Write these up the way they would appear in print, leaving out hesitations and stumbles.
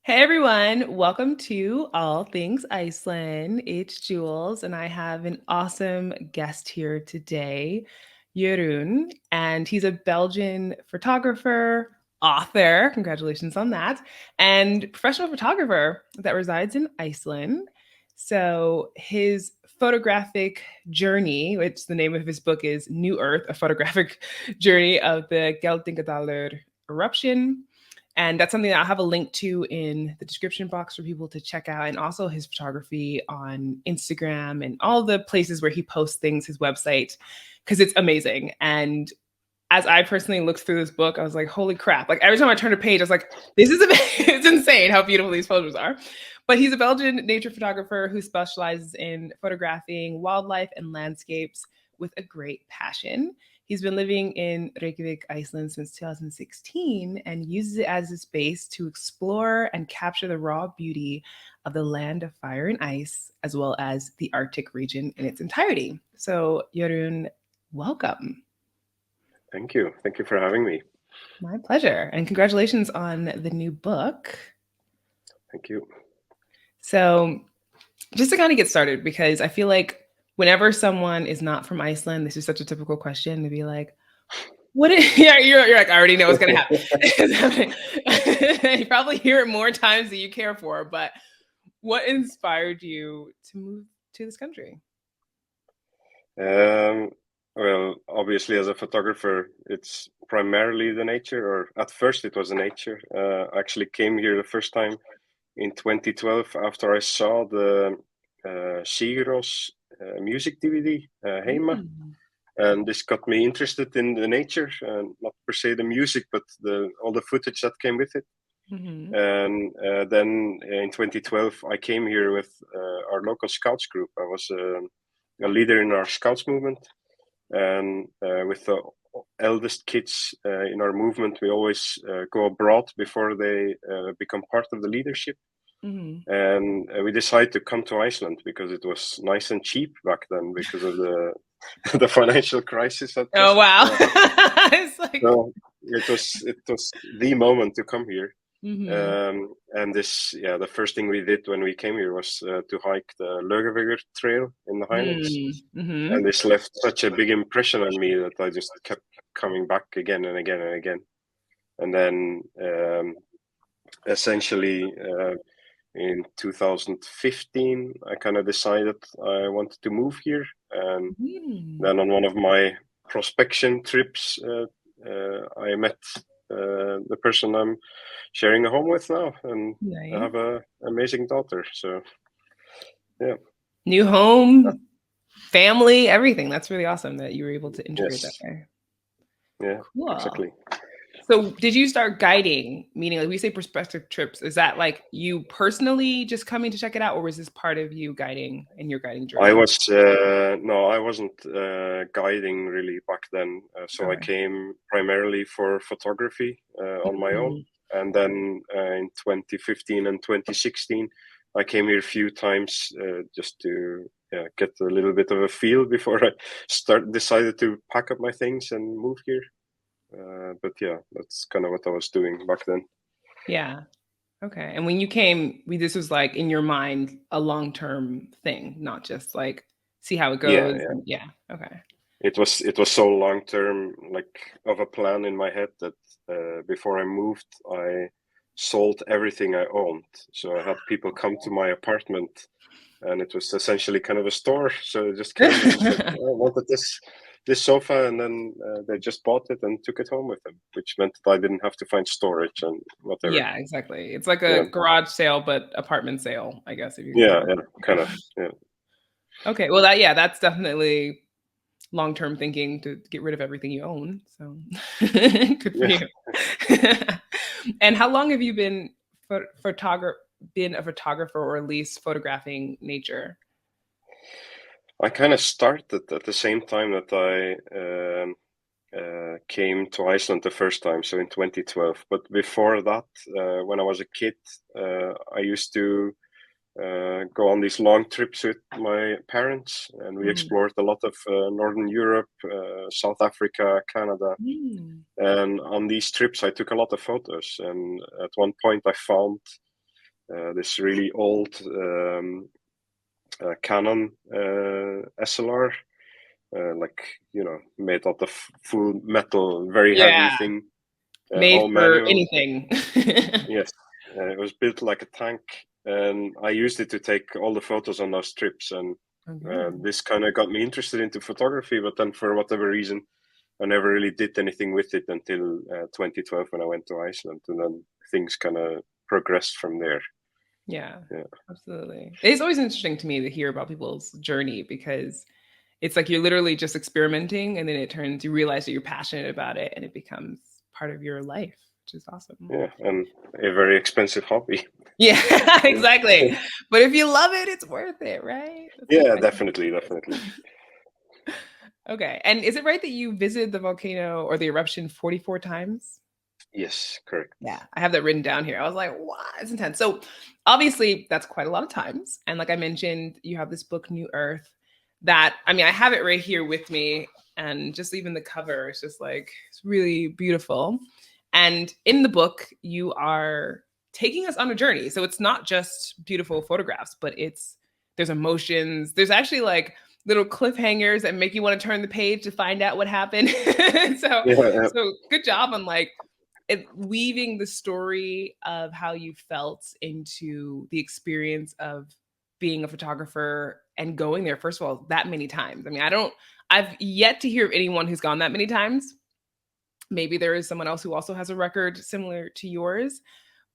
Hey everyone, welcome to All Things Iceland. It's Jules, and I have an awesome guest here today, Jeroen, and he's a Belgian photographer, author, congratulations on that, and professional photographer that resides in Iceland. So his photographic journey, which the name of his book is New Earth, a photographic journey of the Geldingadalir Eruption. And that's something that I'll have a link to in the description box for people to check out. And also his photography on Instagram and all the places where he posts things, his website, because it's amazing. And as I personally looked through this book, I was like, holy crap. Like every time I turned a page, I was like, this is it's insane how beautiful these photos are. But he's a Belgian nature photographer who specializes in photographing wildlife and landscapes with a great passion. He's been living in Reykjavik, Iceland since 2016 and uses it as a space to explore and capture the raw beauty of the land of fire and ice, as well as the Arctic region in its entirety. So, Jeroen, welcome. Thank you. Thank you for having me. My pleasure. And congratulations on the new book. Thank you. So, just to kind of get started, because I feel like whenever someone is not from Iceland, this is such a typical question to be like, what is, yeah, you're like, I already know what's going to happen. You probably hear it more times than you care for, but what inspired you to move to this country? Well, obviously, as a photographer, it's primarily the nature, or at first it was the nature. I actually came here the first time in 2012 after I saw the Sigurós music DVD, Heima. Mm. And this got me interested in the nature, not per se the music, but all the footage that came with it. Mm-hmm. And then in 2012, I came here with our local scouts group. I was a leader in our scouts movement, and with the eldest kids in our movement, we always go abroad before they become part of the leadership. Mm-hmm. And we decided to come to Iceland because it was nice and cheap back then because of the the financial crisis that Oh, just wow. It's like, so it was the moment to come here. mm-hmm. And the first thing we did when we came here was to hike the Laugavegur trail in the Highlands. Mm-hmm. And this left such a big impression on me that I just kept coming back again and again and again. And then essentially in 2015, I kind of decided I wanted to move here. And then on one of my prospection trips, I met the person I'm sharing a home with now, and I Nice. have an amazing daughter. So, yeah. New home, family, everything. That's really awesome that you were able to integrate that Yes. way. Yeah, Cool. exactly. So did you start guiding, meaning like we say prospective trips, is that like you personally just coming to check it out, or was this part of you guiding in your guiding I journey? was no, I wasn't guiding really back then. So I Okay. came primarily for photography on my own, Mhm. and then in 2015 and 2016, I came here a few times just to get a little bit of a feel before I decided to pack up my things and move here. But yeah, that's kind of what I was doing back then. Yeah. Okay. And when you came, this was like in your mind a long-term thing, not just like see how it Yeah, goes. yeah. Yeah. Okay. It was so long term, like of a plan in my head that before I moved, I sold everything I owned. So I had people come to my apartment, and it was essentially kind of a store. So they just came and said, "Oh, I wanted this sofa," and then they just bought it and took it home with them, which meant that I didn't have to find storage and whatever. Yeah, exactly. It's like Yeah, a garage sale, but apartment sale, I guess, if you yeah, compare. yeah, kind of. Yeah. Yeah. Okay. Well, that's definitely long-term thinking to get rid of everything you own. So good for Yeah. you. And how long have you been been a photographer, or at least photographing nature? I kind of started at the same time that I came to Iceland the first time, so in 2012. But before that, when I was a kid, I used to go on these long trips with my parents, and we Mm. explored a lot of Northern Europe, South Africa, Canada. Mm. And on these trips, I took a lot of photos. And at one point, I found this really old Canon SLR, like, you know, made out of full metal, very heavy thing, Made all for manual. anything. Yes, it was built like a tank, and I used it to take all the photos on those trips. And this kind of got me interested into photography, but then for whatever reason, I never really did anything with it until 2012 when I went to Iceland, and then things kind of progressed from there. Yeah, absolutely. It's always interesting to me to hear about people's journey, because it's like you're literally just experimenting, and then it turns, you realize that you're passionate about it, and it becomes part of your life, which is awesome. Yeah, and a very expensive hobby. Yeah, exactly. But if you love it, it's worth it, right? Yeah, definitely. Okay. And is it right that you visited the volcano or the eruption 44 times? Yes, correct. Yeah, I have that written down here. I was like, wow, it's intense. So obviously that's quite a lot of times. And like I mentioned, you have this book, New Earth, that, I mean, I have it right here with me. And just even the cover is just like, it's really beautiful. And in the book, you are taking us on a journey. So it's not just beautiful photographs, but there's emotions. There's actually like little cliffhangers that make you want to turn the page to find out what happened. So good job on like weaving the story of how you felt into the experience of being a photographer and going there, first of all, that many times. I mean, I've yet to hear of anyone who's gone that many times. Maybe there is someone else who also has a record similar to yours,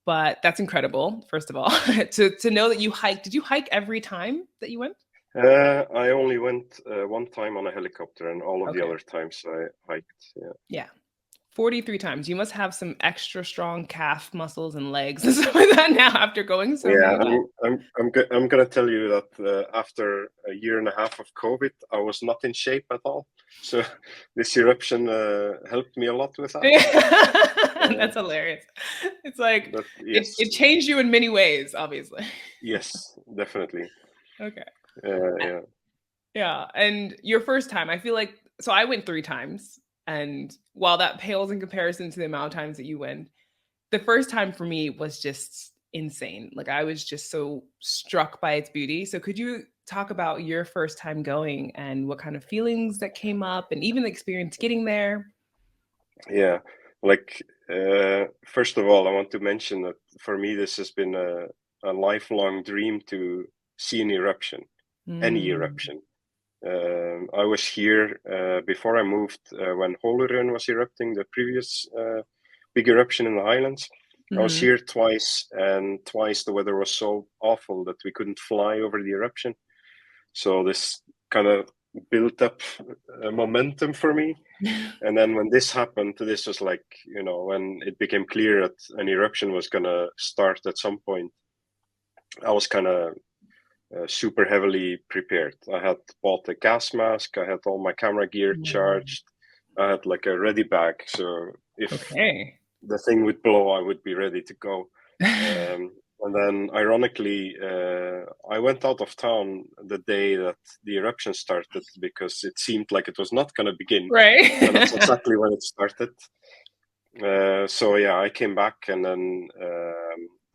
but that's incredible, first of all, to know that you hiked. Did you hike every time that you went? I only went one time on a helicopter, and all of the other times I hiked. Yeah. 43 times. You must have some extra strong calf muscles and legs and stuff like that now after going so many times. I'm gonna tell you that after a year and a half of COVID, I was not in shape at all. So this eruption helped me a lot with that. That's hilarious. It's like it changed you in many ways, obviously. Yes, definitely. Okay. Yeah. Yeah. And your first time, I feel like, so I went 3 times. And while that pales in comparison to the amount of times that you went, the first time for me was just insane. Like I was just so struck by its beauty. So could you talk about your first time going and what kind of feelings that came up and even the experience getting there? Yeah. Like, first of all, I want to mention that for me, this has been a lifelong dream to see an eruption, any eruption. I was here before I moved when Holurun was erupting, the previous big eruption in the Highlands. I was here twice, and twice the weather was so awful that we couldn't fly over the eruption. So this kind of built up momentum for me. And then when this happened, this was like, you know, when it became clear that an eruption was going to start at some point, I was kind of super heavily prepared. I had bought a gas mask. I had all my camera gear charged. I had like a ready bag. So if the thing would blow, I would be ready to go. And then ironically, I went out of town the day that the eruption started because it seemed like it was not going to begin. Right. And that's exactly when it started. So yeah, I came back, and then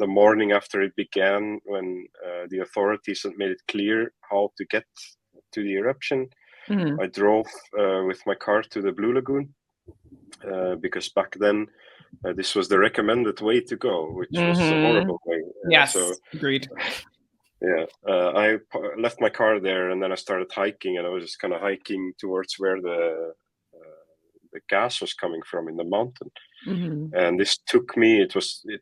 the morning after it began, when the authorities had made it clear how to get to the eruption, I drove with my car to the Blue Lagoon because back then this was the recommended way to go, which was a horrible way. Yes, so, agreed. Yeah, I left my car there, and then I started hiking, and I was just kind of hiking towards where the gas was coming from in the mountain. And this took me,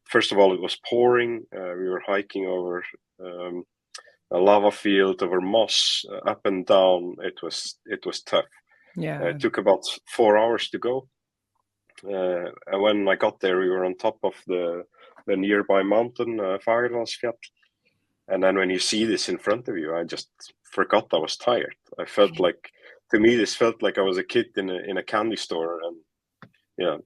first of all, it was pouring. We were hiking over a lava field, over moss, up and down. It was tough. Yeah. It took about 4 hours to go. And when I got there, we were on top of the nearby mountain, Fagradalsfjall. And then when you see this in front of you, I just forgot I was tired. I felt like, to me, this felt like I was a kid in a candy store. And yeah,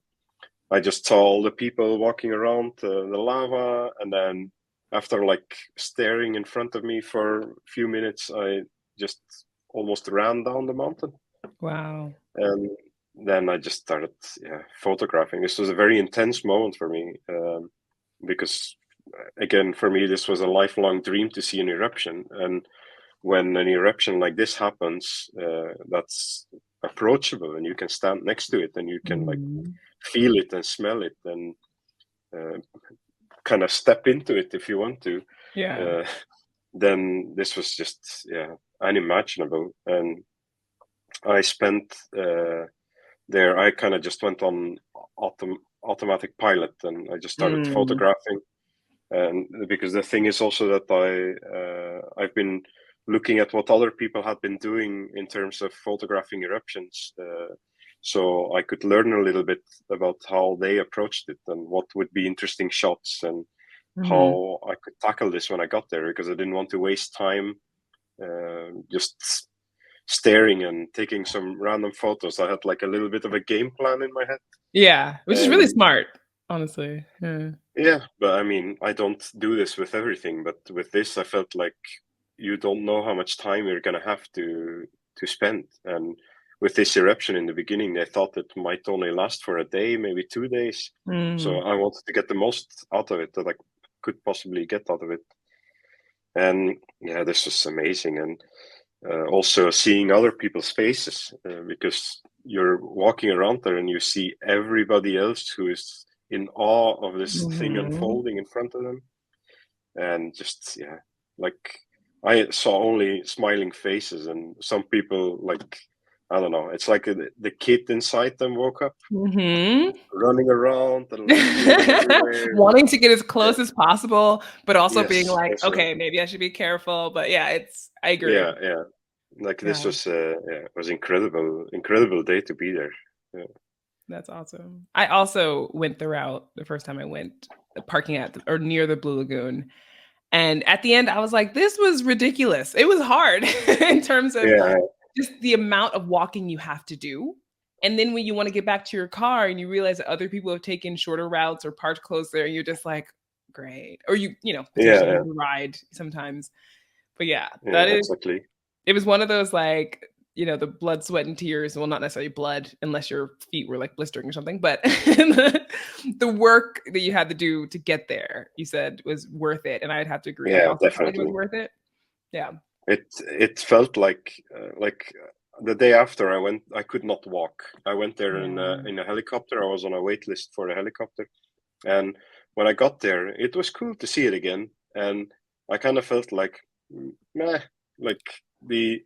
I just saw all the people walking around the lava. And then after like staring in front of me for a few minutes, I just almost ran down the mountain. Wow. And then I just started photographing. This was a very intense moment for me because again, for me, this was a lifelong dream to see an eruption. And when an eruption like this happens, that's approachable, and you can stand next to it, and you can like feel it and smell it, and kind of step into it if you want to. Yeah. Then this was just unimaginable. And I spent there. I kind of just went on automatic pilot, and I just started photographing. And because the thing is also that I've been looking at what other people had been doing in terms of photographing eruptions, so I could learn a little bit about how they approached it and what would be interesting shots, and how I could tackle this when I got there, because I didn't want to waste time just staring and taking some random photos. I had like a little bit of a game plan in my head. Yeah, which is really smart, honestly. Yeah, but I mean, I don't do this with everything, but with this, I felt like you don't know how much time you're gonna have to spend. And with this eruption in the beginning, they thought it might only last for a day, maybe 2 days. So I wanted to get the most out of it that I could possibly get out of it. And yeah, this was amazing. And also seeing other people's faces, because you're walking around there and you see everybody else who is in awe of this thing unfolding in front of them. And just, like I saw only smiling faces, and some people, like, I don't know, it's like the kid inside them woke up, running around and like feeling everywhere. Wanting to get as close as possible, but also being Yes, like, also, okay, maybe I should be careful. But yeah, I agree. yeah. Like this was was incredible day to be there. Yeah. That's awesome. I also went the route the first time I went, parking at or near the Blue Lagoon. And at the end, I was like, this was ridiculous. It was hard in terms of just the amount of walking you have to do. And then when you want to get back to your car and you realize that other people have taken shorter routes or parked closer, and you're just like, great. Or potentially need to ride sometimes. But that is exactly. It was one of those like, the blood, sweat, and tears. Well, not necessarily blood, unless your feet were like blistering or something, but the work that you had to do to get there, you said was worth it. And I'd have to agree. I Yeah, also felt like it was definitely. worth it. Yeah. It felt like the day after I went, I could not walk. I went there in a helicopter. I was on a wait list for a helicopter, and when I got there, it was cool to see it again. And I kind of felt like, meh, like the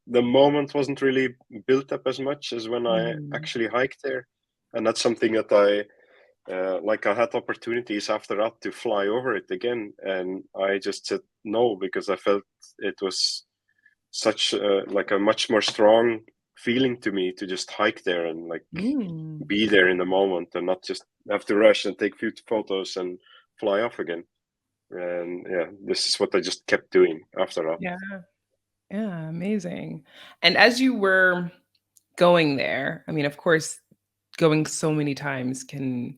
the moment wasn't really built up as much as when I actually hiked there. And that's something that I had opportunities after that to fly over it again, and I just said no, because I felt it was such like a much more strong feeling to me to just hike there and like be there in the moment, and not just have to rush and take few photos and fly off again. And this is what I just kept doing after that. Yeah, amazing. And as you were going there, I mean, of course, going so many times can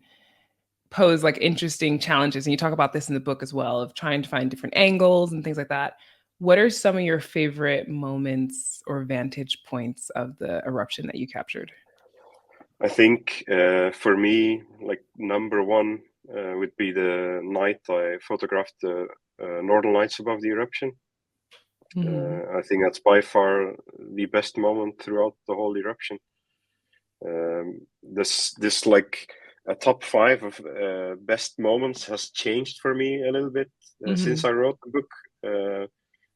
pose like interesting challenges. And you talk about this in the book as well, of trying to find different angles and things like that. What are some of your favorite moments or vantage points of the eruption that you captured? I think for me, like number one would be the night I photographed the northern lights above the eruption. I think that's by far the best moment throughout the whole eruption. This like a top 5 of best moments has changed for me a little bit since I wrote the book.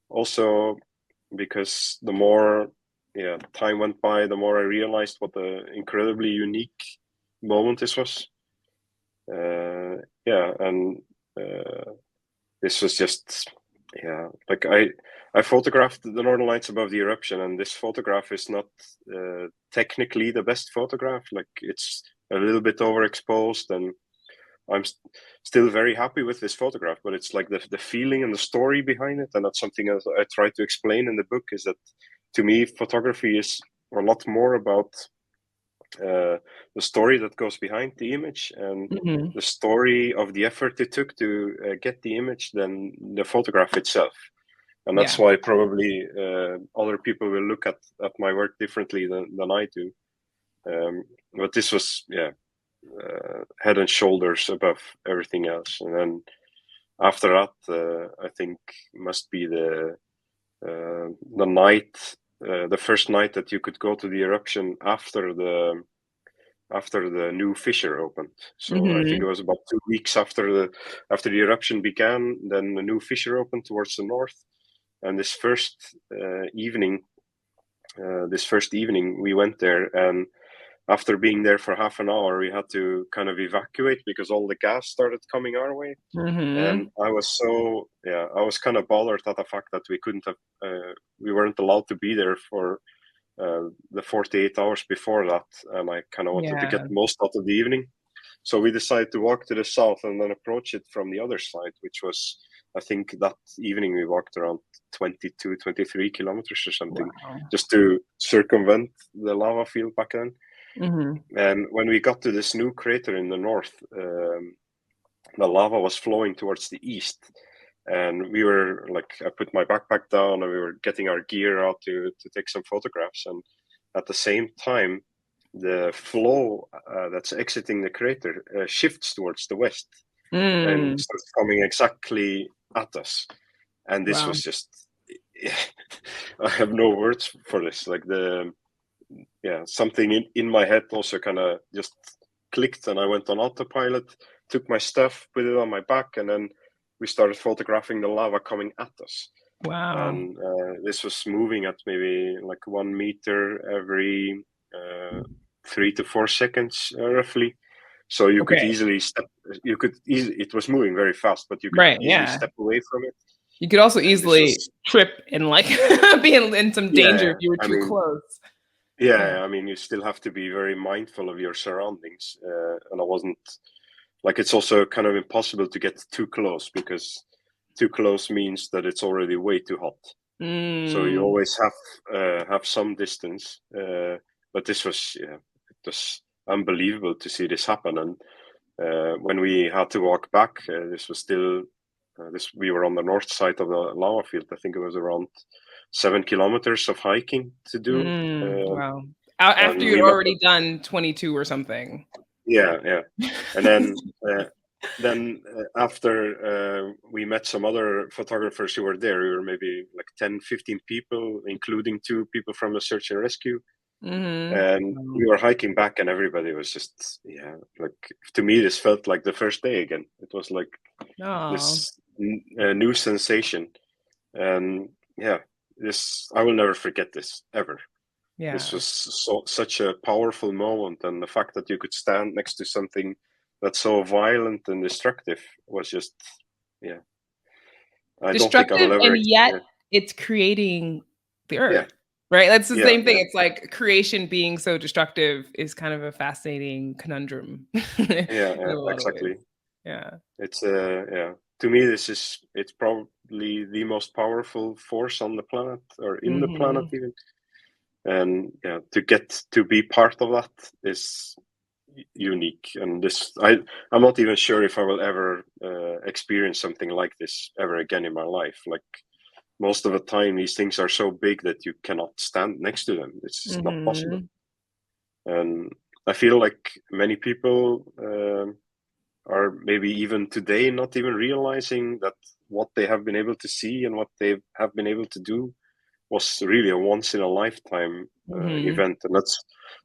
Also, because the more time went by, the more I realized what an incredibly unique moment this was. And this was just like I photographed the northern lights above the eruption, and this photograph is not technically the best photograph. Like, it's a little bit overexposed, and I'm still very happy with this photograph, but it's like the feeling and the story behind it. And that's something that I try to explain in the book, is that to me, photography is a lot more about the story that goes behind the image, and the story of the effort it took to get the image than the photograph itself. And that's why probably other people will look at my work differently than I do. But this was, head and shoulders above everything else. And then after that, I think must be the night, the first night that you could go to the eruption after the new fissure opened. So I think it was about 2 weeks after the eruption began. Then the new fissure opened towards the north, and this first evening we went there, and after being there for half an hour, we had to kind of evacuate because all the gas started coming our way. And I was kind of bothered at the fact that we weren't allowed to be there for the 48 hours before that, and I kind of wanted to get the most out of the evening. So we decided to walk to the south and then approach it from the other side, which was, I think that evening we walked around 22, 23 kilometers or something, just to circumvent the lava field back then. And when we got to this new crater in the north, the lava was flowing towards the east. And we were like, I put my backpack down and we were getting our gear out to take some photographs. And at the same time, the flow that's exiting the crater shifts towards the west and starts coming exactly at us. And this was just, I have no words for this. Like something in my head also kind of just clicked, and I went on autopilot, took my stuff, put it on my back, and then we started photographing the lava coming at us. Wow. And this was moving at maybe like 1 meter every 3 to 4 seconds, roughly. So you could easily it was moving very fast, but you could easily step away from it. You could also easily trip and like be in some danger if you were too close. Yeah, I mean, you still have to be very mindful of your surroundings. And I wasn't, like, it's also kind of impossible to get too close, because too close means that it's already way too hot. So you always have some distance. But this was, it was unbelievable to see this happen. And when we had to walk back, this was still, we were on the north side of the lava field. I think it was around 7 kilometers of hiking to do. Wow. After you'd already done 22 or something. Yeah. And then after we met some other photographers who were there. We were maybe like 10, 15 people, including 2 people from the search and rescue. And we were hiking back, and everybody was just, like, to me, this felt like the first day again. It was like this new sensation. And I will never forget this ever. This was such a powerful moment, and the fact that you could stand next to something that's so violent and destructive was just, I don't think I will ever. And yet it's creating the earth, right? That's the same thing. It's like creation being so destructive is kind of a fascinating conundrum. Exactly. Yeah. It's to me, it's probably the most powerful force on the planet, or in the planet even. And to get to be part of that is unique. And I'm not even sure if I will ever experience something like this ever again in my life. Like, most of the time, these things are so big that you cannot stand next to them. It's just not possible. And I feel like many people are maybe even today not even realizing that what they have been able to see and what they have been able to do was really a once in a lifetime event. And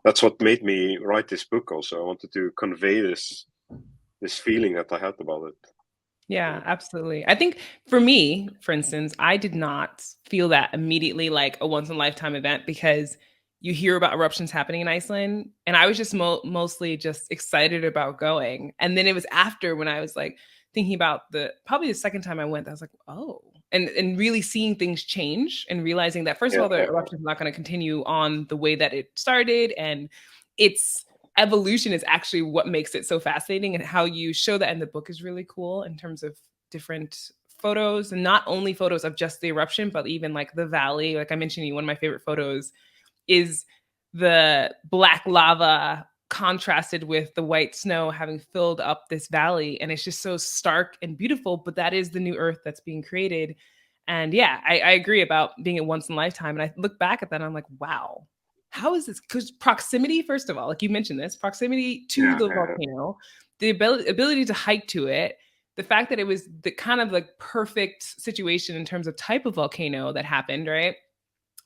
that's what made me write this book. Also, I wanted to convey this feeling that I had about it. Yeah, absolutely. I think for me, for instance, I did not feel that immediately like a once in a lifetime event, because you hear about eruptions happening in Iceland, and I was just mostly just excited about going. And then it was after, when I was like thinking about probably the second time I went, I was like, oh, and really seeing things change and realizing that, first of all, the eruption is not going to continue on the way that it started, and its evolution is actually what makes it so fascinating. And how you show that in the book is really cool, in terms of different photos, and not only photos of just the eruption, but even like the valley. Like I mentioned, one of my favorite photos is the black lava contrasted with the white snow having filled up this valley. And it's just so stark and beautiful, but that is the new earth that's being created. And I agree about being a once in a lifetime. And I look back at that and I'm like, wow, how is this? Because proximity, first of all, like you mentioned this, proximity to Yeah, the yeah, volcano, the ability to hike to it, the fact that it was the kind of like perfect situation in terms of type of volcano that happened, right?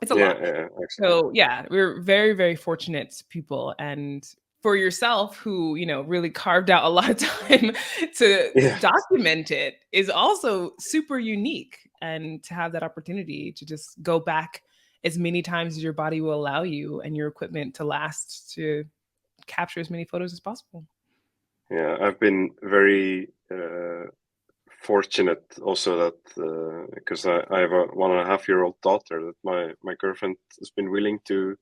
It's a yeah, lot. yeah, exactly. So yeah, we're very, very fortunate people. And for yourself, who, really carved out a lot of time to Yeah, document it, is also super unique. And to have that opportunity to just go back as many times as your body will allow you and your equipment to last to capture as many photos as possible. yeah. I've been very fortunate also that because I have a 1.5-year-old daughter that my girlfriend has been willing to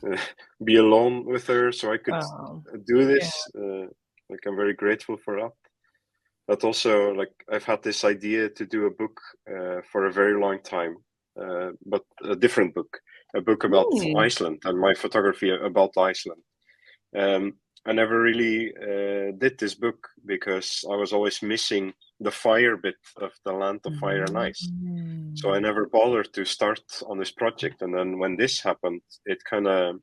uh, be alone with her so I could do Yeah. this. Like I'm very grateful for that. But also, like I've had this idea to do a book for a very long time, but a different book, a book about Mm. Iceland and my photography about Iceland. I never really did this book because I was always missing the fire bit of the land of fire and ice. So I Mm. never bothered to start on this project. And then when this happened, it kind of,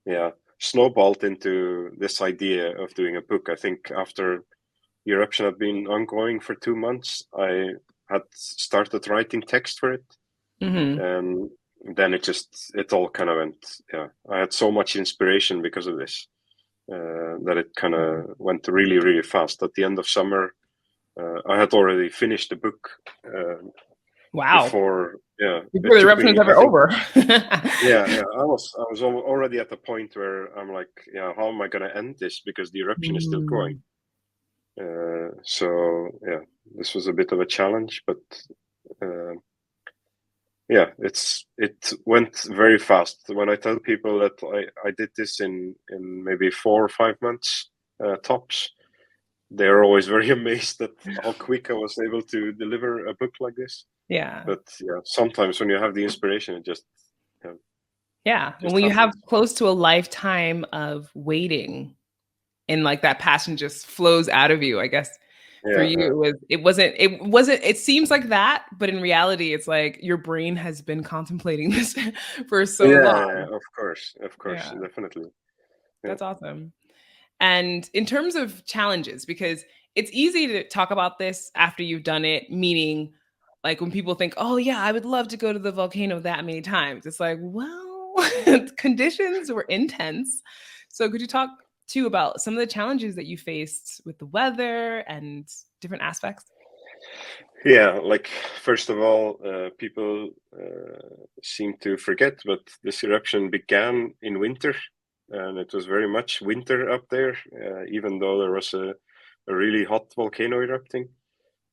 yeah, snowballed into this idea of doing a book. I think after the eruption had been ongoing for 2 months, I had started writing text for it. Mhm. And then it all kind of went, yeah, I had so much inspiration because of this. That it kind of went really, really fast. At the end of summer, I had already finished the book Wow. before. Yeah, Before it the took eruption is me. I ever think. over. Yeah, yeah. I was already at the point where I'm like, yeah, how am I going to end this because the eruption is still going. Mm. So yeah, this was a bit of a challenge, but uh, yeah, it went very fast. When I tell people that I did this in maybe 4 or 5 months tops, they're always very amazed at how quick I was able to deliver a book like this. Yeah. But yeah, sometimes when you have the inspiration, it yeah, Yeah. And just when you have happens. close to a lifetime of waiting and like that passion just flows out of you, I guess for Yeah, you it seems like that, but in reality it's like your brain has been contemplating this for so long. yeah, of course, Yeah. definitely. Yeah, That's awesome. And in terms of challenges, because it's easy to talk about this after you've done it, meaning like when people think, oh, yeah, I would love to go to the volcano that many times. It's like, well, conditions were intense. So could you talk too about some of the challenges that you faced with the weather and different aspects? yeah. Like first of all, people seem to forget, but this eruption began in winter, and it was very much winter up there, even though there was a really hot volcano erupting.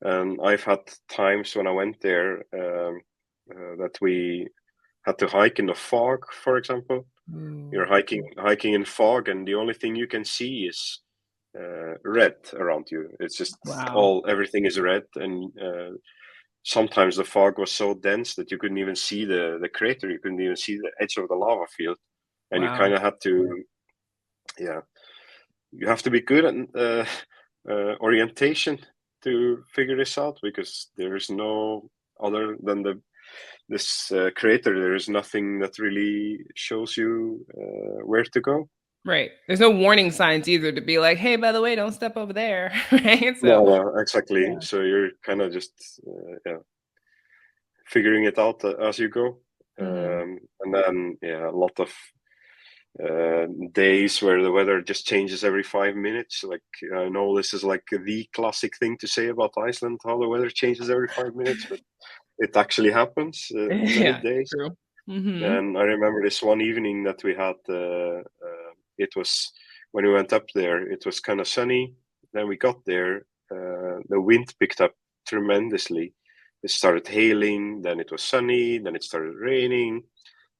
And I've had times when I went there that we had to hike in the fog, for example. You're Ooh. hiking in fog, and the only thing you can see is red around you. It's just Wow. everything is red, and sometimes the fog was so dense that you couldn't even see the crater. You couldn't even see the edge of the lava field, and you Wow. kind of had to, yeah, you have to be good at orientation to figure this out because there is no other than this crater. There is nothing that really shows you where to go. Right. There's no warning signs either to be like, hey, by the way, don't step over there. Right. So, No, no, exactly. yeah. So you're kind of just yeah, figuring it out as you go. Mhm. And then yeah, a lot of days where the weather just changes every 5 minutes. Like I know this is like the classic thing to say about Iceland, how the weather changes every 5 minutes, but it actually happens many Yeah, days. true. Mhm. And I remember this one evening that we had. It was when we went up there. It was kind of sunny. Then we got there. The wind picked up tremendously. It started hailing. Then it was sunny. Then it started raining.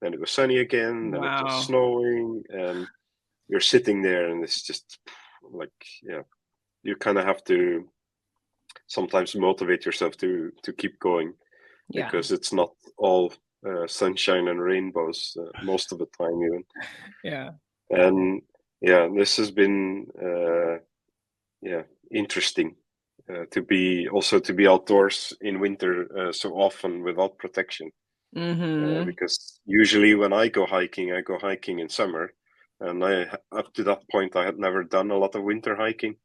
Then it was sunny again. Then it was Wow. snowing. And you're sitting there, and it's just like yeah. You kind of have to sometimes motivate yourself to keep going Yeah. because it's not all sunshine and rainbows most of the time even. Yeah. And yeah, this has been yeah, interesting to be outdoors in winter so often without protection. Mm-hmm. because usually when I go hiking in summer, and up to that point I had never done a lot of winter hiking,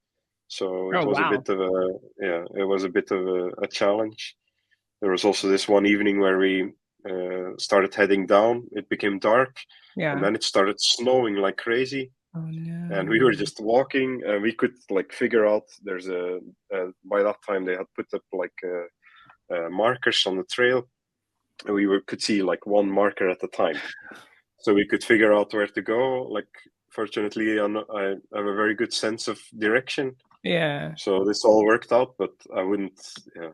so it Oh, was a wow. bit of a challenge. There was also this one evening where we started heading down. It became dark, and Yeah. then it started snowing like crazy. Oh, And we were no. just walking, and we could like figure out by that time they had put up like markers on the trail, and could see like one marker at a time, so we could figure out where to go. Like, fortunately, I have a very good sense of direction, Yeah. so this all worked out. But I wouldn't, yeah,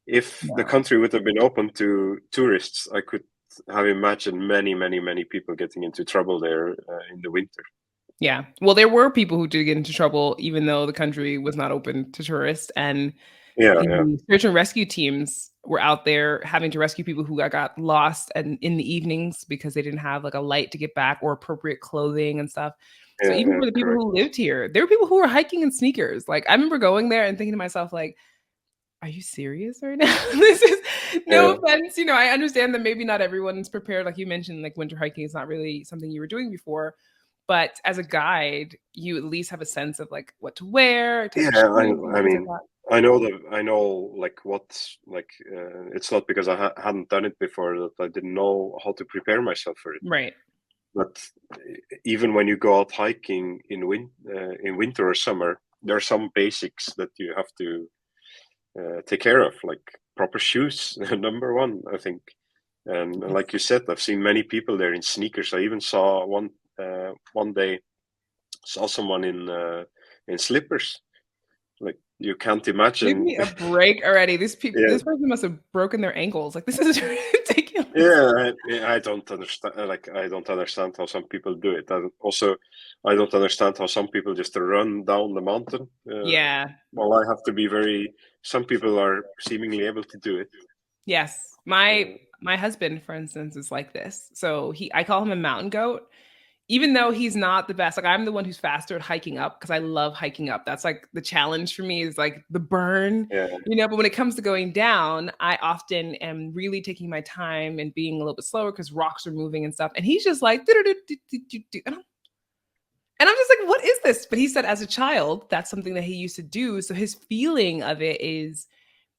if the No. country would have been open to tourists, I could have imagined many people getting into trouble there in the winter. Yeah. Well, there were people who did get into trouble even though the country was not open to tourists. And Yeah. the search and rescue teams were out there having to rescue people who got lost and in the evenings because they didn't have like a light to get back or appropriate clothing and stuff. So even for the people Correct. who lived here, there were people who were hiking in sneakers. Like I remember going there and thinking to myself, like, are you serious right now? This is no Yeah. offense. I understand that maybe not everyone's prepared. Like you mentioned, like winter hiking is not really something you were doing before. But as a guide, you at least have a sense of like what to wear, type of Yeah, shoes, and I things like mean, that. I know like what's like. It's not because I hadn't done it before that I didn't know how to prepare myself for it. Right. But even when you go out hiking in winter or summer, there are some basics that you have to take care of, like proper shoes. Number one, I think. And like you said, I've seen many people there in sneakers. I even saw one day saw someone in slippers. Like, you can't Give imagine. me a break already. Yeah, This person must have broken their ankles. Like this is ridiculous. I don't understand. Like, I don't understand how some people do it. And also, I don't understand how some people just run down the mountain. Yeah. Well, I have to be very. Some people are seemingly able to do it. Yes. My husband, for instance, is like this. So I call him a mountain goat, even though he's not the best. Like I'm the one who's faster at hiking up because I love hiking up. That's like the challenge for me is like the burn, Yeah, but when it comes to going down, I often am really taking my time and being a little bit slower because rocks are moving and stuff. And he's just like, "Do-do-do-do-do-do-do." And I'm just like, what is this? But he said as a child, that's something that he used to do. So his feeling of it is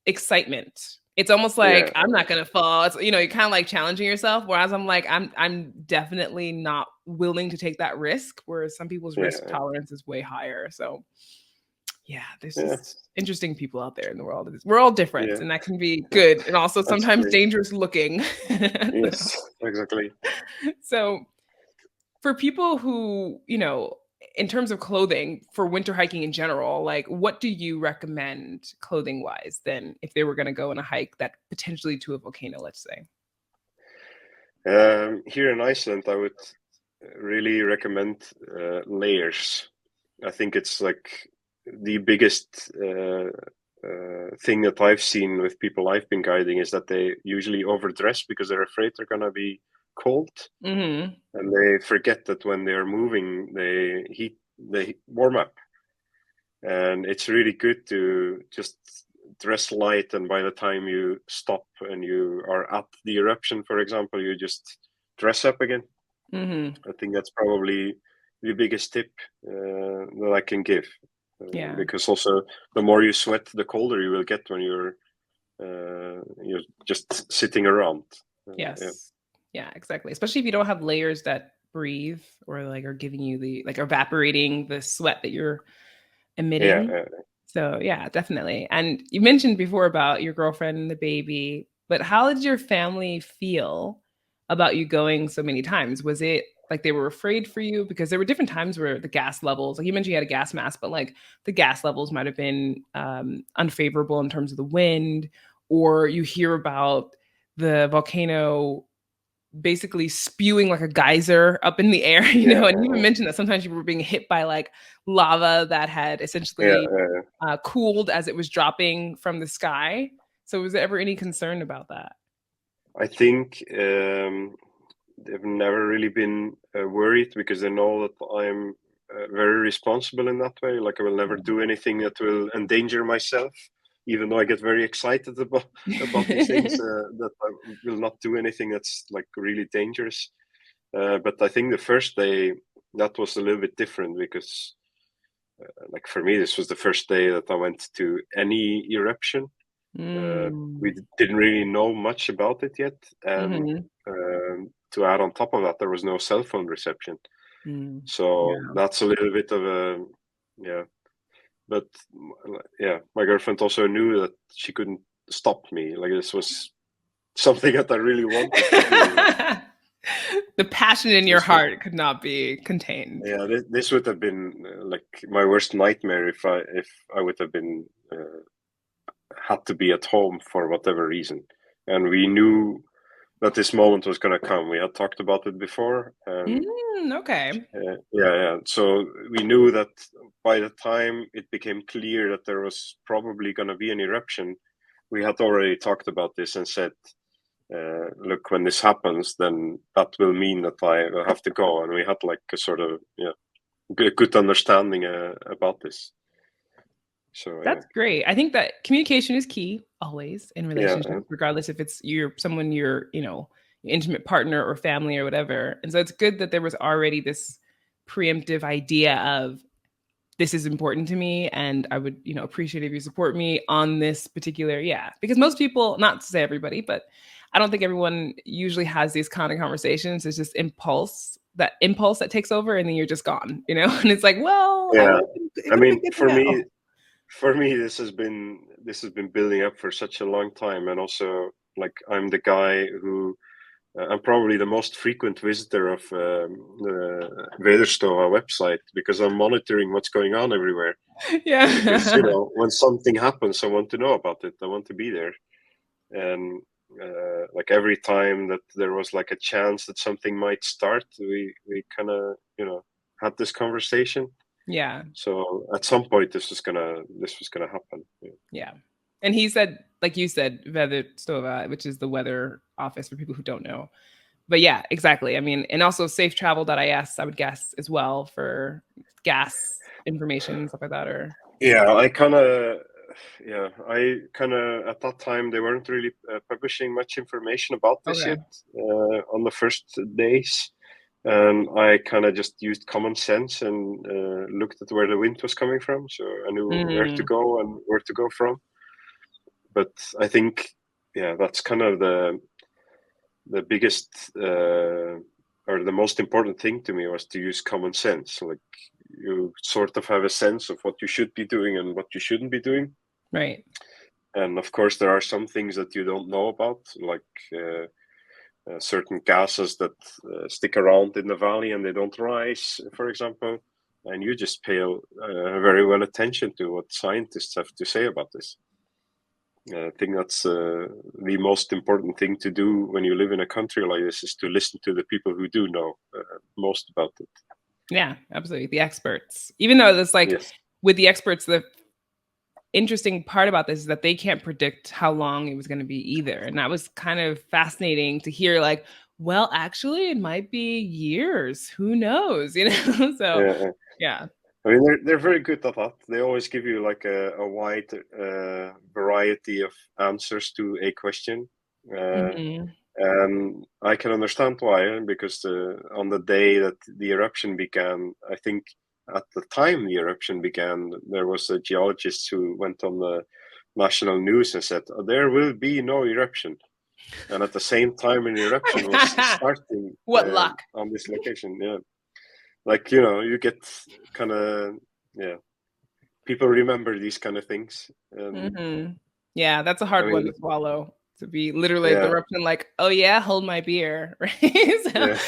excitement. It's almost yeah, like I'm not gonna fall. It's you're kind of like challenging yourself. Whereas I'm like, I'm definitely not willing to take that risk. Whereas some people's risk yeah, tolerance is way higher. So yeah, there's yeah, just interesting people out there in the world. We're all different, yeah. and that can be good and also That's sometimes great. dangerous looking. Yes, exactly. So for people who, in terms of clothing for winter hiking in general, like what do you recommend clothing wise then if they were going to go on a hike that potentially to a volcano, let's say? Here in Iceland, I would really recommend layers. I think it's like the biggest thing that I've seen with people I've been guiding is that they usually overdress because they're afraid they're gonna be cold, Mhm. and they forget that when they're moving, they warm up, and it's really good to just dress light. And by the time you stop and you are at the eruption, for example, you just dress up again. Mhm. I think that's probably the biggest tip that I can give, Yeah. because also the more you sweat, the colder you will get when you're just sitting around. Yeah, Yes. Yeah, exactly. Especially if you don't have layers that breathe or like are giving you the like evaporating the sweat that you're yeah, emitting. So, yeah, definitely. And you mentioned before about your girlfriend and the baby, but how did your family feel about you going so many times? Was it like they were afraid for you? Because there were different times where the gas levels, like you mentioned, you had a gas mask, but like the gas levels might have been unfavorable in terms of the wind, or you hear about the volcano basically spewing like a geyser up in the air, yeah, and you even mentioned that sometimes you were being hit by like lava that had yeah. essentially cooled as it was dropping from the sky. So was there ever any concern about that? I think they've never really been worried because they know that I'm very responsible in that way. Like, I will never do anything that will endanger myself. even though I get very excited about these things, that I will not do anything that's like really dangerous. But I think the first day that was a little bit different because, like for me, this was the first day that I went to any eruption. We didn't really know much about it yet, and to add on top of that, there was no cell phone reception. So Yeah. that's a little bit of a, yeah. But yeah, my girlfriend also knew that she couldn't stop me. Like this was something that I really wanted to do. The passion in your This would, heart could not be contained. yeah, this would have been like my worst nightmare if I would have been had to be at home for whatever reason. And we knew that this moment was going to come. We had talked about it before, and Okay. yeah. So we knew that by the time it became clear that there was probably going to be an eruption, we had already talked about this and said, look, when this happens, then that will mean that I will have to go. And we had like a sort of good understanding about this. So That's great. I think that communication is key always in yeah, relationships, regardless if it's someone your intimate partner or family or whatever. And so it's good that there was already this preemptive idea of this is important to me and I would, appreciate if you support me on this particular, because most people, not to say everybody, but I don't think everyone usually has these kind of conversations. It's just impulse that takes over and then you're just gone, and it's like, well, yeah. it I would have been mean, good to for know. me, this has been building up for such a long time, and also like I'm the guy who I'm probably the most frequent visitor of the Weatherstova website because I'm monitoring what's going on everywhere. Yeah. Because when something happens, I want to know about it. I want to be there, and like every time that there was like a chance that something might start, we kind of had this conversation. Yeah. So at some point, this was gonna happen. Yeah. And he said, like you said, Weatherstova, which is the weather office for people who don't know. But yeah, exactly. I mean, and also safetravel.is, I would guess as well for gas information, stuff like that. Or Yeah, I kind of at that time they weren't really publishing much information about this okay. yet on the first days, and I kind of just used common sense and looked at where the wind was coming from, so I knew where to go and where to go from. But I think, yeah, that's kind of the biggest or the most important thing to me was to use common sense. Like you sort of have a sense of what you should be doing and what you shouldn't be doing. Right. And of course, there are some things that you don't know about, like certain gases that stick around in the valley and they don't rise, for example. And you just pay very well attention to what scientists have to say about this. I think that's the most important thing to do when you live in a country like this is to listen to the people who do know most about it. Yeah, absolutely. The experts. Even though it's like Yes. with the experts, the interesting part about this is that they can't predict how long it was going to be either. And that was kind of fascinating to hear, like, well, actually, it might be years. Who knows? So yeah. I mean, they're very good at that. They always give you like a wide variety of answers to a question. And I can understand why, because on the day that the eruption began, I think at the time the eruption began, there was a geologist who went on the national news and said, there will be no eruption. And at the same time, an eruption was starting What luck. on this location. Yeah. Like, you get kind of, yeah, people remember these kind of things. Yeah, that's a I hard one mean, to swallow. To be literally at the yeah, eruption, like, oh yeah, hold my beer, right? yeah.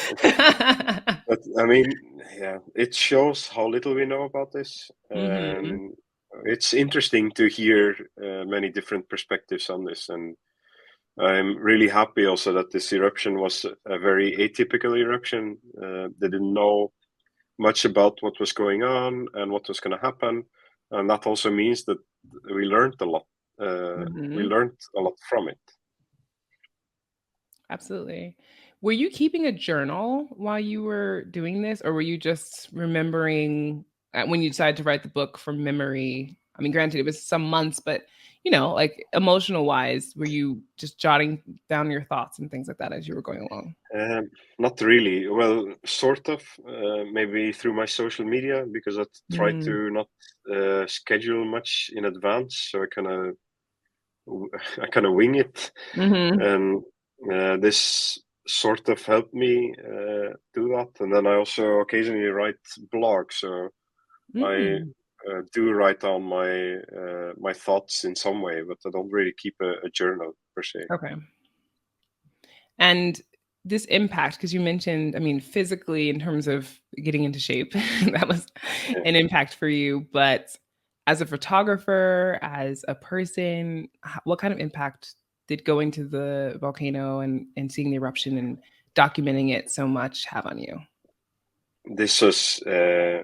But I mean, yeah, it shows how little we know about this, hmm and it's interesting to hear many different perspectives on this. And I'm really happy also that this eruption was a very atypical eruption. They didn't know much about what was going on and what was going to happen, and that also means that we learned a lot. We learned a lot from it. Absolutely. Were you keeping a journal while you were doing this, or were you just remembering when you decided to write the book from memory? I mean, granted, it was some months, but like emotional wise, were you just jotting down your thoughts and things like that as you were going along? Not really. Well, sort of. Maybe through my social media, because I try Mm. to not schedule much in advance, so I kind of wing it, Mhm. and this sort of helped me do that. And then I also occasionally write blogs, so I Mm. do write down my thoughts in some way, but I don't really keep a journal per se. Okay. And this impact, because you mentioned, I mean, physically in terms of getting into shape, that was Yeah. an impact for you. But as a photographer, as a person, what kind of impact did going to the volcano and seeing the eruption and documenting it so much have on you? This was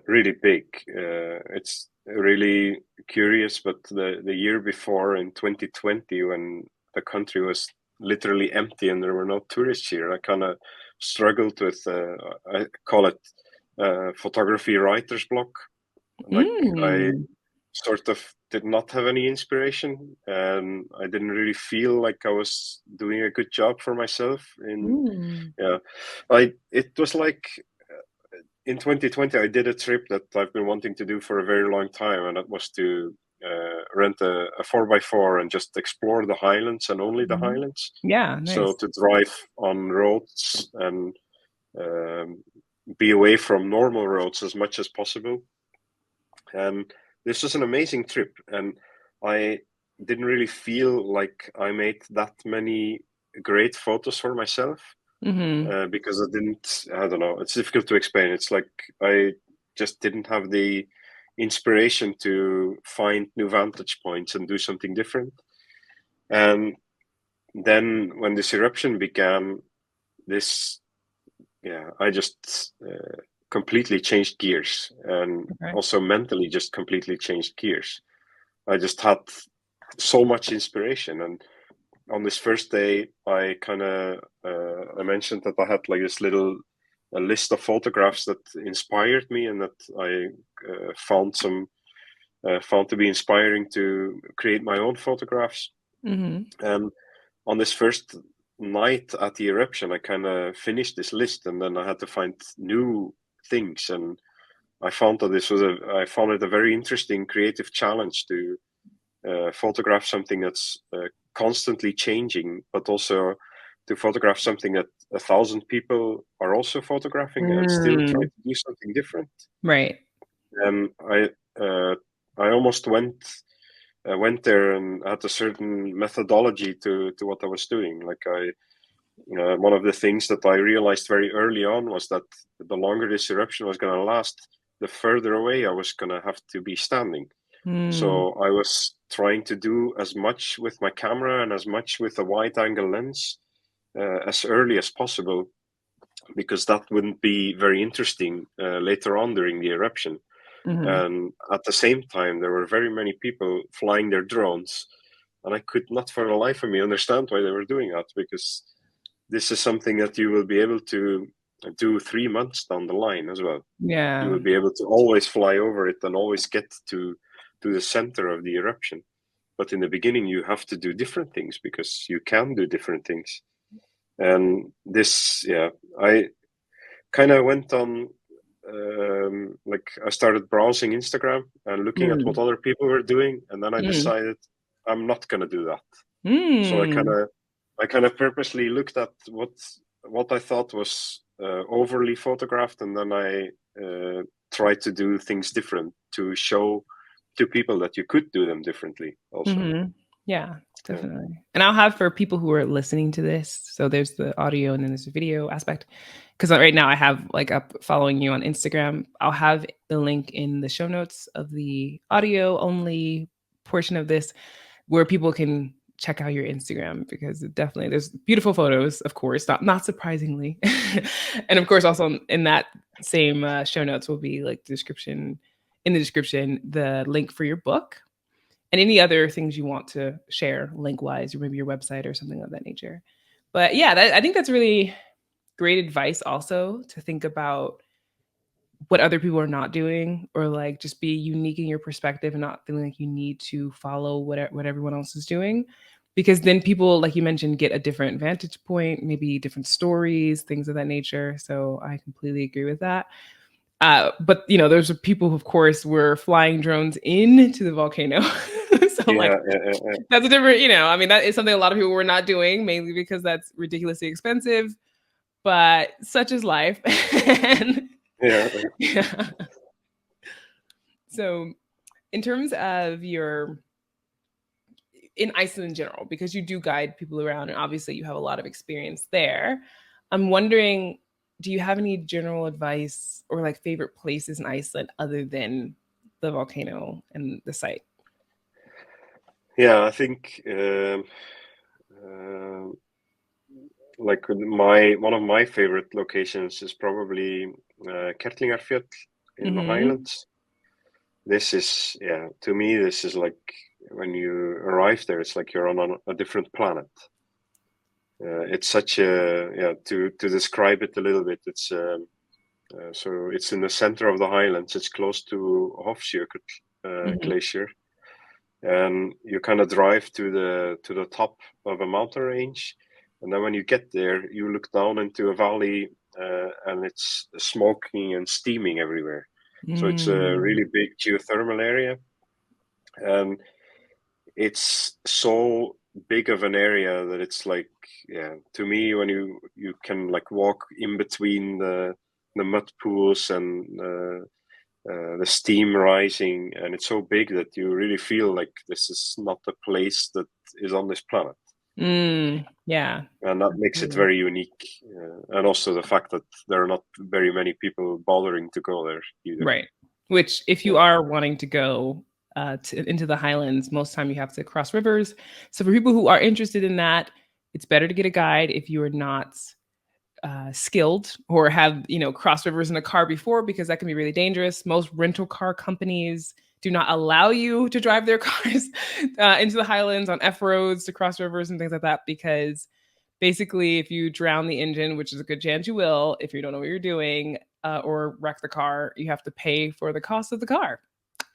really big. It's really curious, but the year before in 2020, when the country was literally empty and there were no tourists here, I kind of struggled with, I call it photography writer's block. Like I Mm. sort of did not have any inspiration, and I didn't really feel like I was doing a good job for myself. Mm. Yeah, it was like in 2020, I did a trip that I've been wanting to do for a very long time, and that was to rent a 4x4 and just explore the Highlands and only the Mhm. Highlands. Yeah, So nice. to drive on roads and um, be away from normal roads as much as possible. And this was an amazing trip, and I didn't really feel like I made that many great photos for myself Mhm. because I don't know, it's difficult to explain. It's like I just didn't have the inspiration to find new vantage points and do something different. And then when this eruption began, this, yeah, I just completely changed gears, and Okay. also mentally just completely changed gears. I just had so much inspiration. And on this first day, I mentioned that I had like this little a list of photographs that inspired me and that I found to be inspiring to create my own photographs. Mhm. And on this first night at the eruption, I kind of finished this list, and then I had to find new things. And I found it a very interesting creative challenge to photograph something that's constantly changing, but also to photograph something that 1,000 people are also photographing and still try Mm. to do something different. Right. And I almost went there and had a certain methodology to what I was doing. Like one of the things that I realized very early on was that the longer this eruption was going to last, the further away I was going to have to be standing. Mm. So I was trying to do as much with my camera and as much with a wide angle lens as early as possible, because that wouldn't be very interesting later on during the eruption. Mhm. And at the same time, there were very many people flying their drones, and I could not for the life of me understand why they were doing that, because this is something that you will be able to do 3 months down the line as well. You Yeah. will be able to always fly over it and always get to the center of the eruption. But in the beginning, you have to do different things because you can do different things. And this, yeah, I kind of went on, like I started browsing Instagram and looking at what Mm. other people were doing, and then I Mm. decided I'm not gonna do that. So Mm. I kind of purposely looked at what I thought was overly photographed, and then I tried to do things different to show to people that you could do them differently. Also, Mhm. Yeah, yeah. definitely. And I'll have for people who are listening to this, so there's the audio and then there's the video aspect. Because right now I have like up following you on Instagram. I'll have the link in the show notes of the audio only portion of this where people can check out your Instagram because definitely there's beautiful photos, of course, not surprisingly. And of course, also in that same show notes will be like in the description, the link for your book and any other things you want to share link wise, or maybe your website or something of that nature. But yeah, I think that's really great advice also to think about what other people are not doing, or like just be unique in your perspective and not feeling like you need to follow what everyone else is doing, because then people, like you mentioned, get a different vantage point, maybe different stories, things of that nature. So I completely agree with that. But you know, there's people who, of course, were flying drones into the volcano. So like that's a different, you know, I mean, that is something a lot of people were not doing, mainly because that's ridiculously expensive. But such is life. And, yeah. So, in terms of your in Iceland in general, because you do guide people around, and obviously you have a lot of experience there, I'm wondering, do you have any general advice or like favorite places in Iceland other than the volcano and the site? Yeah, I think like one of my favorite locations is probably Kerlingarfjöll in the Mm-hmm. Highlands. This is, yeah, to me, this is like when you arrive there, it's like you're on a different planet. It's such a, yeah, to describe it a little bit, it's so it's in the center of the Highlands. It's close to Hofsjökull Mm-hmm. glacier, and you kind of drive to the top of a mountain range, and then when you get there, you look down into a valley, and it's smoking and steaming everywhere. So it's a Mm. really big geothermal area, and it's so big of an area that it's like, yeah, to me, when you can like walk in between the mud pools and the steam rising, and it's so big that you really feel like this is not a place that is on this planet. Yeah. And that makes it Absolutely. very unique. And also the fact that there are not very many people bothering to go there either. Right. Which, if you Yeah, are wanting to go into the Highlands, most time you have to cross rivers. So for people who are interested in that, it's better to get a guide if you are not skilled or have, you know, crossed rivers in a car before, because that can be really dangerous. Most rental car companies do not allow you to drive their cars into the Highlands on F roads to cross rivers and things like that, because basically, if you drown the engine, which is a good chance you will, if you don't know what you're doing, or wreck the car, you have to pay for the cost of the car.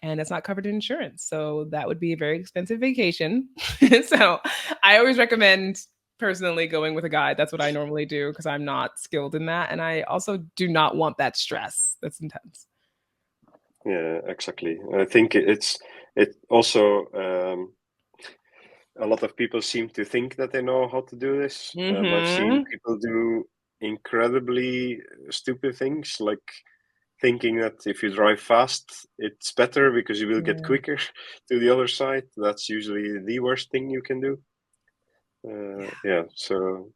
And it's not covered in insurance. So that would be a very expensive vacation. So I always recommend personally going with a guide. That's what I normally do because I'm not skilled in that. And I also do not want that stress. That's intense. yeah, exactly. I think it also a lot of people seem to think that they know how to do this, and I've seen Mm-hmm. people do incredibly stupid things, like thinking that if you drive fast, it's better because you will get Yeah. quicker to the other side. That's usually the worst thing you can do. Yeah, so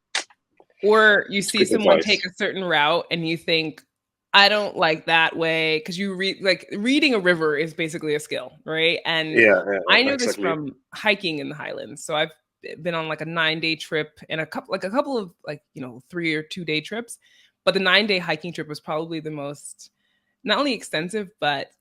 Or you it's see good someone take advice. a certain route and you think, I don't like that way, because you read, like, reading a river is basically a skill, right? And I know this Exactly. from hiking in the Highlands. So I've been on like a 9-day trip and a couple of, like, you know, 3 or 2 day trips. But the 9-day hiking trip was probably the most, not only extensive, but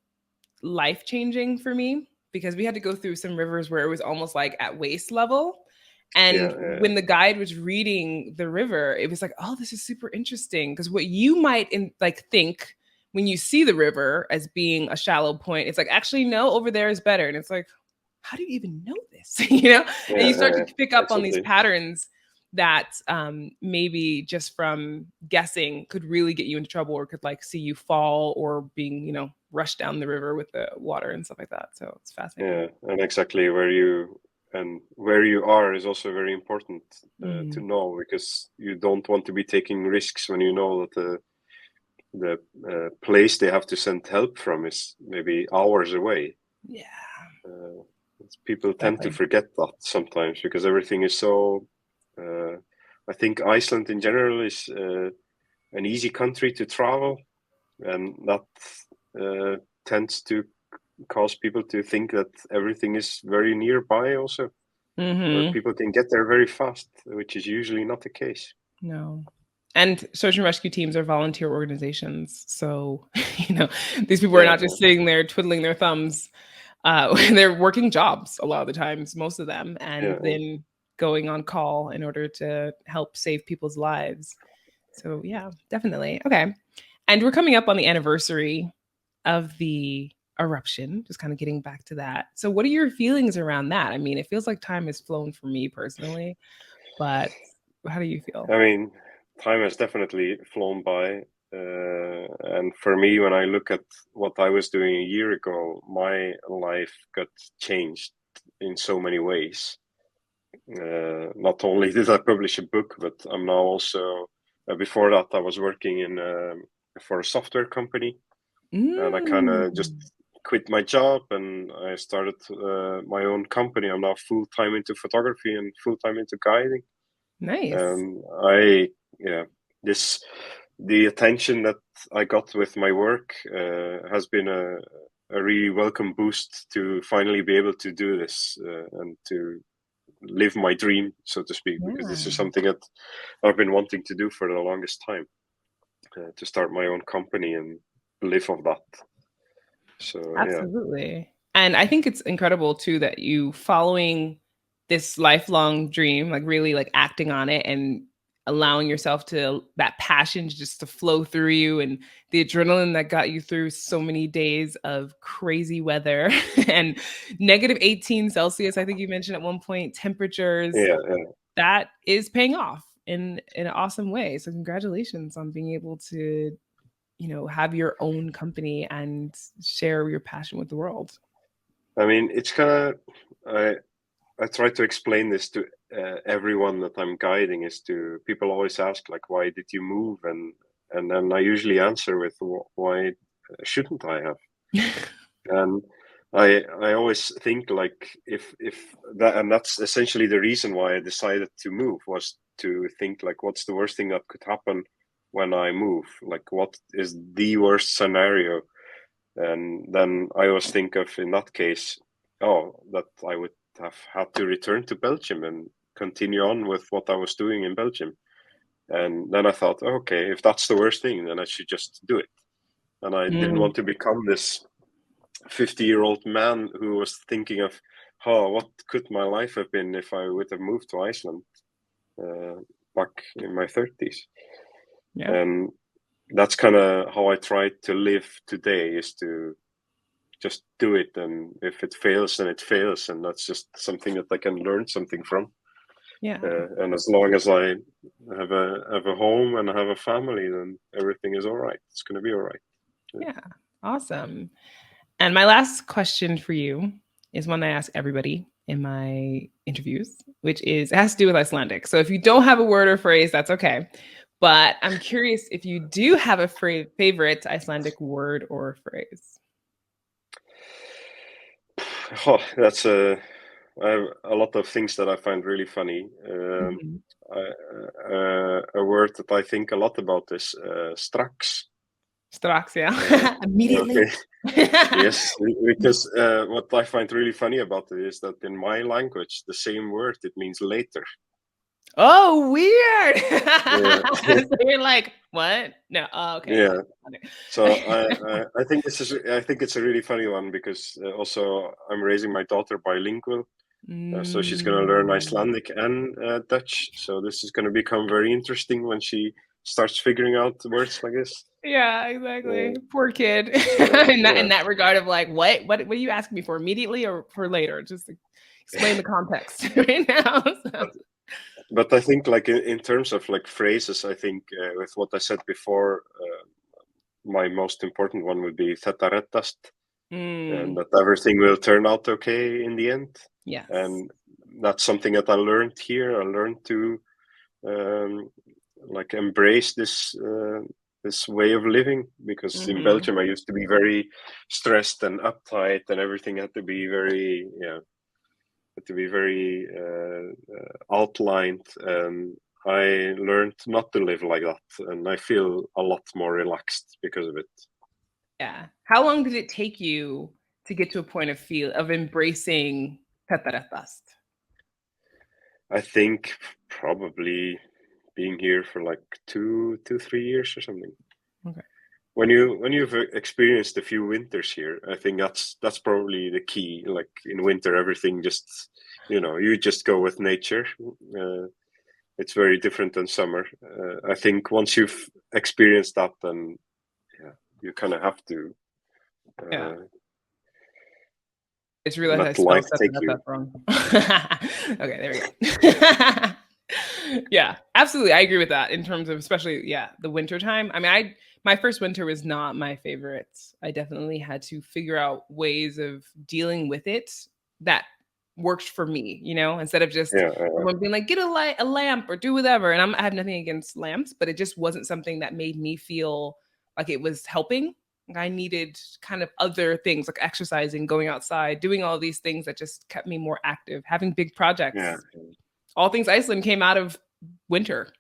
life changing for me, because we had to go through some rivers where it was almost like at waist level. Yeah, And yeah, when the guide was reading the river, it was like, oh, this is super interesting. Because what you might like think when you see the river as being a shallow point, it's like, actually, no, over there is better. And it's like, how do you even know this? You know? And yeah, you start to pick up on these exactly. patterns that maybe just from guessing could really get you into trouble, or could like see you fall, or being, you know, rushed down the river with the water and stuff like that. So it's fascinating. Yeah, and exactly where you are is also very important to Mm. know, because you don't want to be taking risks when you know that the place they have to send help from is maybe hours away. Yeah, Uh, People tend to exactly. forget that sometimes because everything is so. Uh, I think Iceland in general is an easy country to travel, and that tends to cause people to think that everything is very nearby also, or Hmm. people can get there very fast, which is usually not the case. No. And search and rescue teams are volunteer organizations. So, you know, these people are Yeah, not just sitting there twiddling their thumbs. They're working jobs a lot of the times, most of them, and yeah, then going on call in order to help save people's lives. So, yeah, definitely. Okay. And we're coming up on the anniversary of the eruption, just kind of getting back to that. So what are your feelings around that? I mean, it feels like time has flown for me personally, but how do you feel? I mean, time has definitely flown by. And for me, when I look at what I was doing a year ago, my life got changed in so many ways. Not only did I publish a book, but I'm now also, before that, I was working in for a software company. And I kind of just quit my job and I started my own company. I'm now full-time into photography and full-time into guiding. Nice. The attention that I got with my work has been a really welcome boost to finally be able to do this and to live my dream, so to speak, because this is something that I've been wanting to do for the longest time, to start my own company and live off that. So Absolutely. And I think it's incredible too that you following this lifelong dream, like really like acting on it and allowing yourself to that passion just to flow through you, and the adrenaline that got you through so many days of crazy weather and negative 18 Celsius, I think you mentioned at one point, temperatures, that is paying off in an awesome way. So congratulations on being able to, have your own company and share your passion with the world. I mean, it's kind of, I try to explain this to everyone that I'm guiding. Is to people always ask like, why did you move? And then I usually answer with, why shouldn't I have? And I always think like, if that, and that's essentially the reason why I decided to move, was to think like, what's the worst thing that could happen when I move? Like, what is the worst scenario? And then I always think of, in that case, that I would have had to return to Belgium and continue on with what I was doing in Belgium. And then I thought, okay, if that's the worst thing, then I should just do it. And I didn't want to become this 50-year-old man who was thinking of, what could my life have been if I would have moved to Iceland back in my 30s. Yeah. And that's kind of how I try to live today, is to just do it. And if it fails, then it fails. And that's just something that I can learn something from. Yeah. And as long as I have a home and I have a family, then everything is all right. It's going to be all right. Yeah. Awesome. And my last question for you is one I ask everybody in my interviews, which is, it has to do with Icelandic. So if you don't have a word or phrase, that's okay. But I'm curious if you do have a favorite Icelandic word or phrase. That's I have a lot of things that I find really funny. A word that I think a lot about is strax. Strax, yeah. Immediately. Okay. Yes, because what I find really funny about it is that in my language, the same word, it means later. Oh, weird. So you're like, what? No. Oh, okay. Yeah. So I think it's a really funny one, because also I'm raising my daughter bilingual. So she's going to learn Icelandic and Dutch. So this is going to become very interesting when she starts figuring out words like this. Yeah, exactly. Poor kid. In that regard of like, what are you asking me for, immediately or for later? Just explain the context right now. So. But I think like in terms of like phrases, I think with what I said before, my most important one would be "Þetta reddast," and that everything will turn out okay in the end. Yes. And that's something that I learned here. I learned to like embrace this way of living, because in Belgium I used to be very stressed and uptight, and everything had to be very outlined. And I learned not to live like that, and I feel a lot more relaxed because of it. Yeah. How long did it take you to get to a point of embracing Petaretast? I think probably being here for like 3 years or something. Okay. When you've experienced a few winters here, I think that's probably the key. Like in winter, everything just, you just go with nature. It's very different than summer. I think once you've experienced that, then you kind of have to. Yeah. I just realized I Let spelled life take you. F wrong. Okay, there we go. Yeah, absolutely. I agree with that in terms of especially, the winter time. I mean, my first winter was not my favorite. I definitely had to figure out ways of dealing with it that worked for me, instead of just everyone being like, get a lamp or do whatever. And I have nothing against lamps, but it just wasn't something that made me feel like it was helping. Like I needed kind of other things like exercising, going outside, doing all these things that just kept me more active, having big projects. Yeah. All Things Iceland came out of winter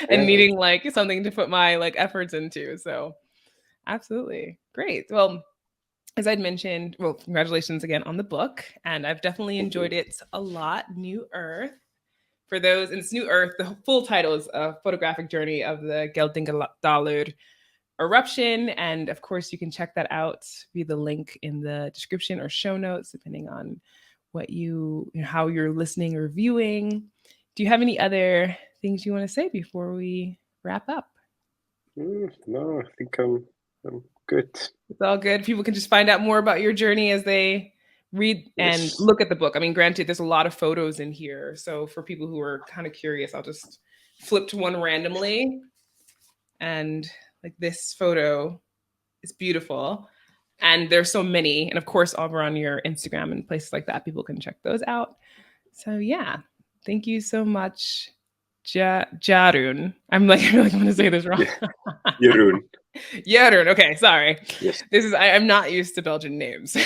and needing like something to put my like efforts into. So absolutely. Great. Well, as I'd mentioned, well, congratulations again on the book. And I've definitely enjoyed it a lot. New Earth. For those, and it's New Earth, the full title is A Photographic Journey of the Geldingadalir Eruption. And of course, you can check that out via the link in the description or show notes, depending on how you're listening or viewing. Do you have any other things you want to say before we wrap up? No, I think I'm good. It's all good. People can just find out more about your journey as they read and look at the book. I mean, granted, there's a lot of photos in here. So for people who are kind of curious, I'll just flip to one randomly. And like this photo is beautiful. And there's so many. And of course, over on your Instagram and places like that, people can check those out. So yeah, thank you so much, Jeroen. I'm like, I feel like I'm going to say this wrong. Jeroen. Jeroen. Okay, sorry. Yes. I'm not used to Belgian names. So,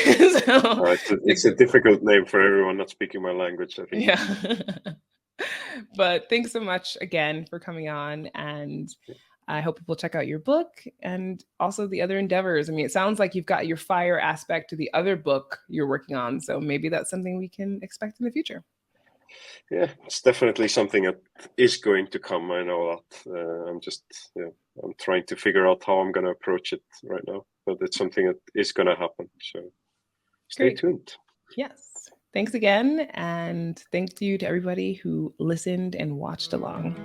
it's a difficult name for everyone not speaking my language, I think. Yeah. But thanks so much again for coming on, and I hope people check out your book and also the other endeavors. I mean, it sounds like you've got your fire aspect to the other book you're working on, so maybe that's something we can expect in the future. Yeah, it's definitely something that is going to come. I know that. I'm just, I'm trying to figure out how I'm going to approach it right now, but it's something that is going to happen. So stay tuned. Yes. Thanks again. And thank you to everybody who listened and watched along.